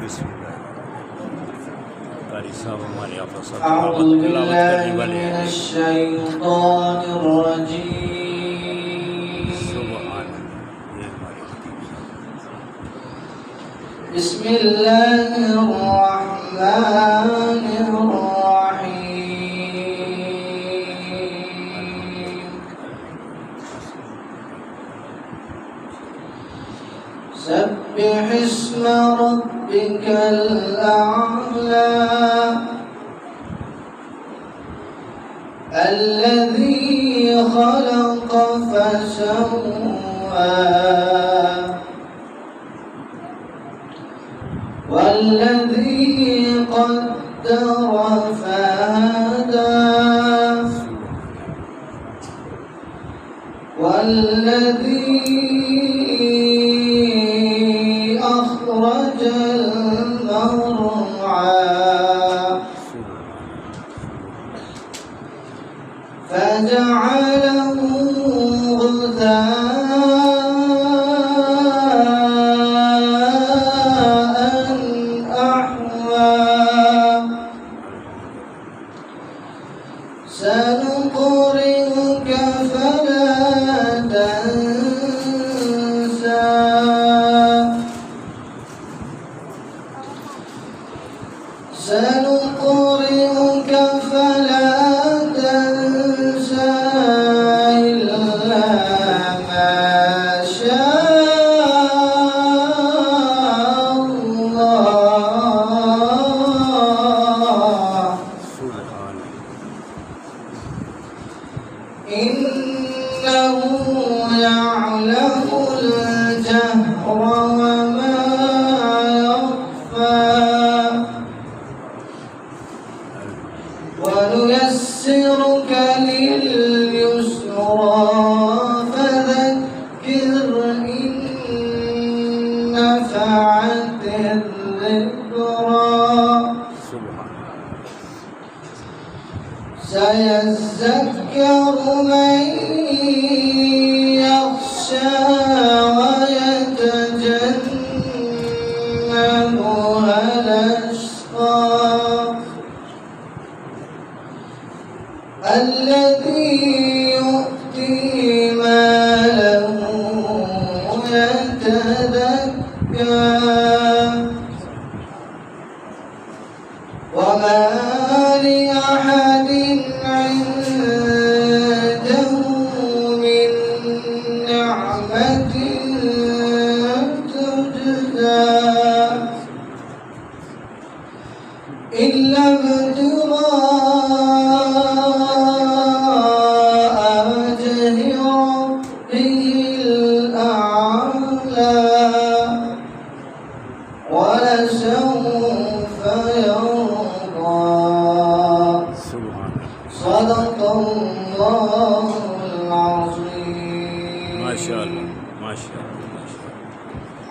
بسم الله أعوذ بالله من الشيطان الرجيم. بسم الله الرحمن الرحيم. سبح اسم ربك الأعلى الذي خلق فسوى والذي قدر فهدى والذي أخرج المرعى فجعله غثاء أحوى سنقرئك فلا تنسى سنقرئك فلا تنسى إلا ما شاء الله إنه يعلم الجهر وما يخفى ونيسرك لليسرى فذكر إن نفعت الذكرى سيذكر من يخشى ويتجنبها الأشقى الذي يؤتي ماله يتزكى وما لأحد عنده من نعمة تجزى إلا ابتغاء وجه ربه الأعلى ولسوف يرضى. صدق الله العظيم. ما شاء الله ما شاء الله.